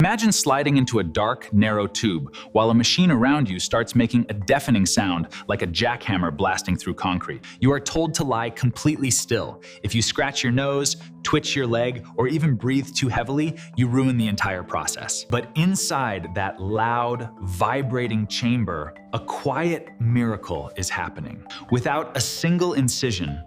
Imagine sliding into a dark, narrow tube while a machine around you starts making a deafening sound like a jackhammer blasting through concrete. You are told to lie completely still. If you scratch your nose, twitch your leg, or even breathe too heavily, you ruin the entire process. But inside that loud, vibrating chamber, a quiet miracle is happening. Without a single incision,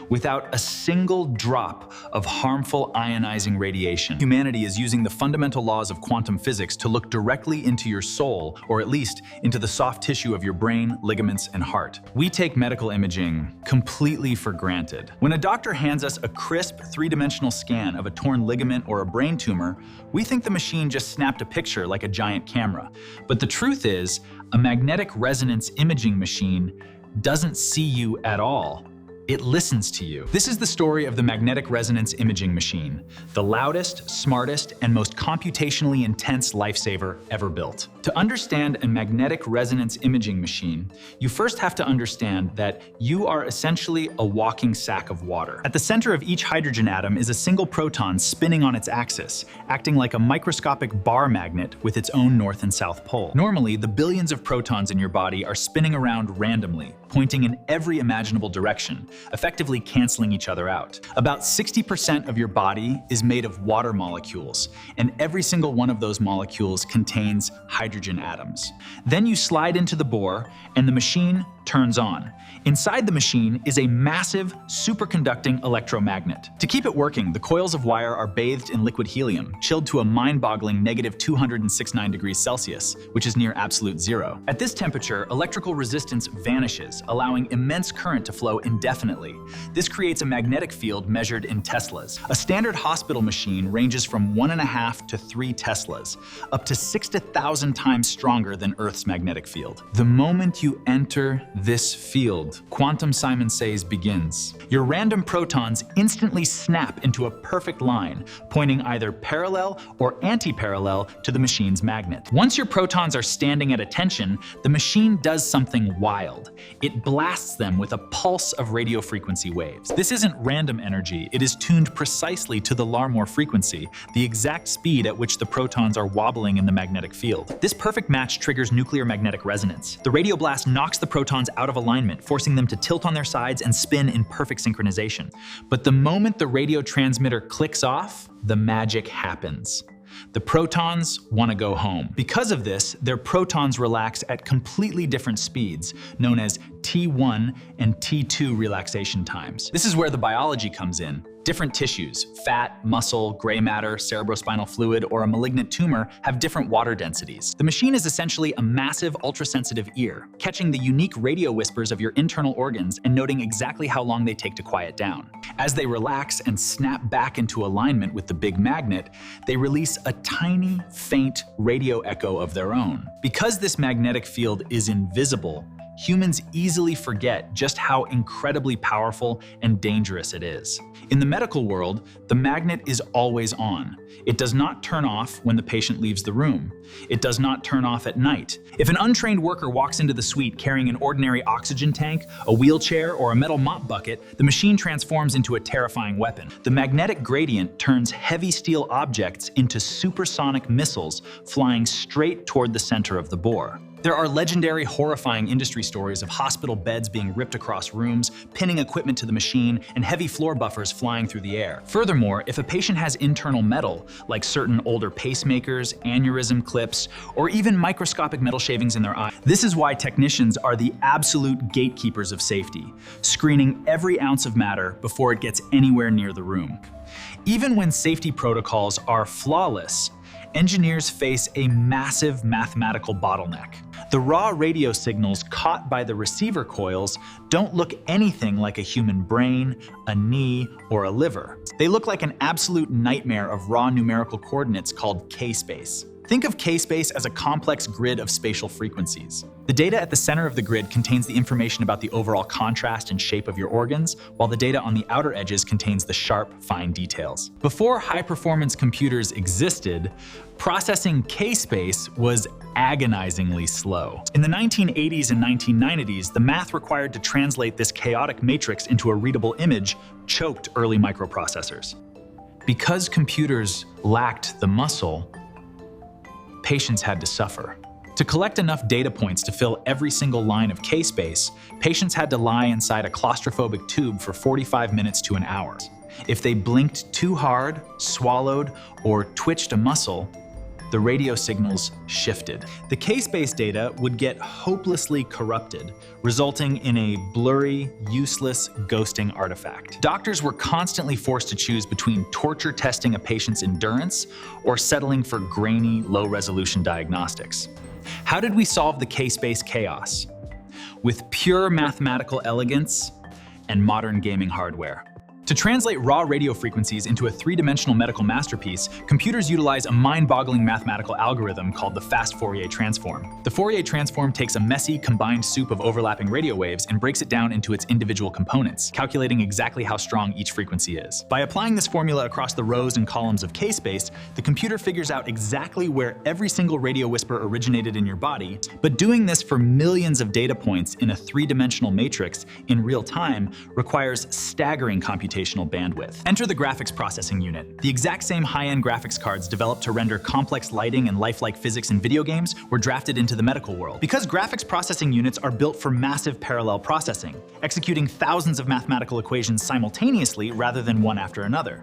without a single drop of harmful ionizing radiation, humanity is using the fundamental laws of quantum physics to look directly into your soul, or at least into the soft tissue of your brain, ligaments, and heart. We take medical imaging completely for granted. When a doctor hands us a crisp, three-dimensional scan of a torn ligament or a brain tumor, we think the machine just snapped a picture like a giant camera. But the truth is, a magnetic resonance imaging machine doesn't see you at all. It listens to you. This is the story of the magnetic resonance imaging machine, the loudest, smartest, and most computationally intense lifesaver ever built. To understand a magnetic resonance imaging machine, you first have to understand that you are essentially a walking sack of water. At the center of each hydrogen atom is a single proton spinning on its axis, acting like a microscopic bar magnet with its own north and south pole. Normally, the billions of protons in your body are spinning around randomly, pointing in every imaginable direction, effectively canceling each other out. About 60% of your body is made of water molecules, and every single one of those molecules contains hydrogen atoms. Then you slide into the bore, and the machine turns on. Inside the machine is a massive, superconducting electromagnet. To keep it working, the coils of wire are bathed in liquid helium, chilled to a mind-boggling -269 degrees Celsius, which is near absolute zero. At this temperature, electrical resistance vanishes, allowing immense current to flow indefinitely. This creates a magnetic field measured in Teslas. A standard hospital machine ranges from 1.5 to 3 Teslas, up to 6 to 1,000 times stronger than Earth's magnetic field. The moment you enter this field, quantum Simon Says begins. Your random protons instantly snap into a perfect line, pointing either parallel or anti-parallel to the machine's magnet. Once your protons are standing at attention, the machine does something wild. It blasts them with a pulse of radio frequency waves. This isn't random energy, it is tuned precisely to the Larmor frequency, the exact speed at which the protons are wobbling in the magnetic field. This perfect match triggers nuclear magnetic resonance. The radio blast knocks the protons out of alignment, forcing them to tilt on their sides and spin in perfect synchronization. But the moment the radio transmitter clicks off, the magic happens. The protons want to go home. Because of this, their protons relax at completely different speeds, known as T1 and T2 relaxation times. This is where the biology comes in. Different tissues, fat, muscle, gray matter, cerebrospinal fluid, or a malignant tumor have different water densities. The machine is essentially a massive, ultrasensitive ear, catching the unique radio whispers of your internal organs and noting exactly how long they take to quiet down. As they relax and snap back into alignment with the big magnet, they release a tiny, faint radio echo of their own. Because this magnetic field is invisible, humans easily forget just how incredibly powerful and dangerous it is. In the medical world, the magnet is always on. It does not turn off when the patient leaves the room. It does not turn off at night. If an untrained worker walks into the suite carrying an ordinary oxygen tank, a wheelchair, or a metal mop bucket, the machine transforms into a terrifying weapon. The magnetic gradient turns heavy steel objects into supersonic missiles flying straight toward the center of the bore. There are legendary, horrifying industry stories of hospital beds being ripped across rooms, pinning equipment to the machine, and heavy floor buffers flying through the air. Furthermore, if a patient has internal metal, like certain older pacemakers, aneurysm clips, or even microscopic metal shavings in their eye, this is why technicians are the absolute gatekeepers of safety, screening every ounce of matter before it gets anywhere near the room. Even when safety protocols are flawless, engineers face a massive mathematical bottleneck. The raw radio signals caught by the receiver coils don't look anything like a human brain, a knee, or a liver. They look like an absolute nightmare of raw numerical coordinates called K-space. Think of K-space as a complex grid of spatial frequencies. The data at the center of the grid contains the information about the overall contrast and shape of your organs, while the data on the outer edges contains the sharp, fine details. Before high-performance computers existed, processing K-space was agonizingly slow. In the 1980s and 1990s, the math required to translate this chaotic matrix into a readable image choked early microprocessors. Because computers lacked the muscle, patients had to suffer. To collect enough data points to fill every single line of K-space, patients had to lie inside a claustrophobic tube for 45 minutes to an hour. If they blinked too hard, swallowed, or twitched a muscle, the radio signals shifted. The K-space data would get hopelessly corrupted, resulting in a blurry, useless, ghosting artifact. Doctors were constantly forced to choose between torture testing a patient's endurance or settling for grainy, low-resolution diagnostics. How did we solve the K-space chaos? With pure mathematical elegance and modern gaming hardware. To translate raw radio frequencies into a three-dimensional medical masterpiece, computers utilize a mind-boggling mathematical algorithm called the fast Fourier transform. The Fourier transform takes a messy, combined soup of overlapping radio waves and breaks it down into its individual components, calculating exactly how strong each frequency is. By applying this formula across the rows and columns of K-space, the computer figures out exactly where every single radio whisper originated in your body, but doing this for millions of data points in a three-dimensional matrix in real time requires staggering computational bandwidth. Enter the graphics processing unit. The exact same high-end graphics cards developed to render complex lighting and lifelike physics in video games were drafted into the medical world. Because graphics processing units are built for massive parallel processing, executing thousands of mathematical equations simultaneously rather than one after another.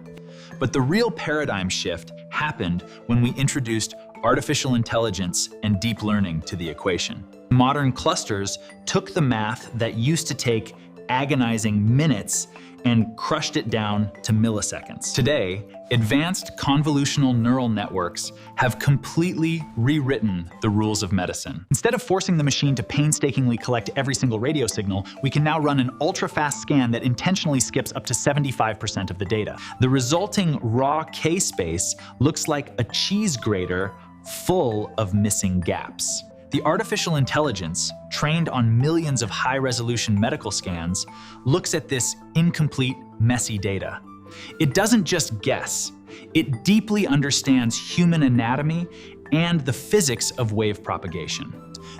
But the real paradigm shift happened when we introduced artificial intelligence and deep learning to the equation. Modern clusters took the math that used to take agonizing minutes and crushed it down to milliseconds. Today, advanced convolutional neural networks have completely rewritten the rules of medicine. Instead of forcing the machine to painstakingly collect every single radio signal, we can now run an ultra-fast scan that intentionally skips up to 75% of the data. The resulting raw K-space looks like a cheese grater full of missing gaps. The artificial intelligence, trained on millions of high-resolution medical scans, looks at this incomplete, messy data. It doesn't just guess. It deeply understands human anatomy and the physics of wave propagation.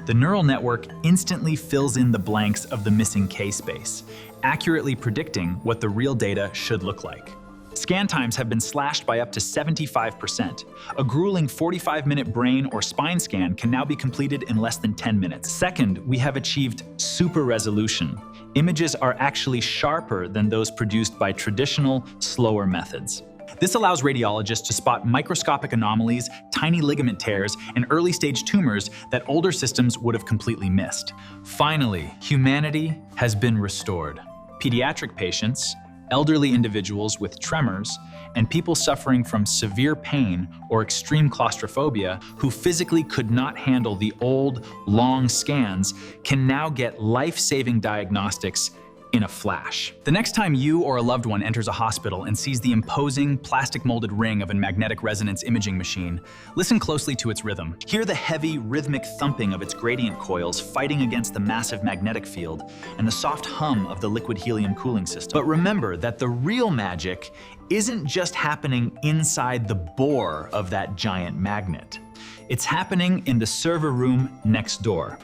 The neural network instantly fills in the blanks of the missing K-space, accurately predicting what the real data should look like. Scan times have been slashed by up to 75%. A grueling 45-minute brain or spine scan can now be completed in less than 10 minutes. Second, we have achieved super resolution. Images are actually sharper than those produced by traditional, slower methods. This allows radiologists to spot microscopic anomalies, tiny ligament tears, and early-stage tumors that older systems would have completely missed. Finally, humanity has been restored. Pediatric patients, elderly individuals with tremors, and people suffering from severe pain or extreme claustrophobia who physically could not handle the old, long scans can now get life-saving diagnostics in a flash. The next time you or a loved one enters a hospital and sees the imposing, plastic-molded ring of a magnetic resonance imaging machine, listen closely to its rhythm. Hear the heavy, rhythmic thumping of its gradient coils fighting against the massive magnetic field and the soft hum of the liquid helium cooling system. But remember that the real magic isn't just happening inside the bore of that giant magnet. It's happening in the server room next door,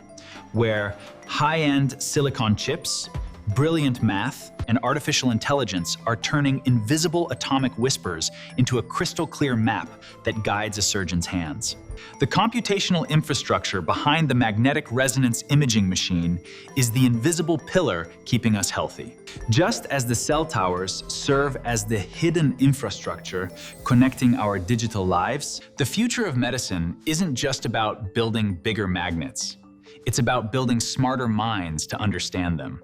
where high-end silicon chips, brilliant math, and artificial intelligence are turning invisible atomic whispers into a crystal-clear map that guides a surgeon's hands. The computational infrastructure behind the magnetic resonance imaging machine is the invisible pillar keeping us healthy. Just as the cell towers serve as the hidden infrastructure connecting our digital lives, the future of medicine isn't just about building bigger magnets. It's about building smarter minds to understand them.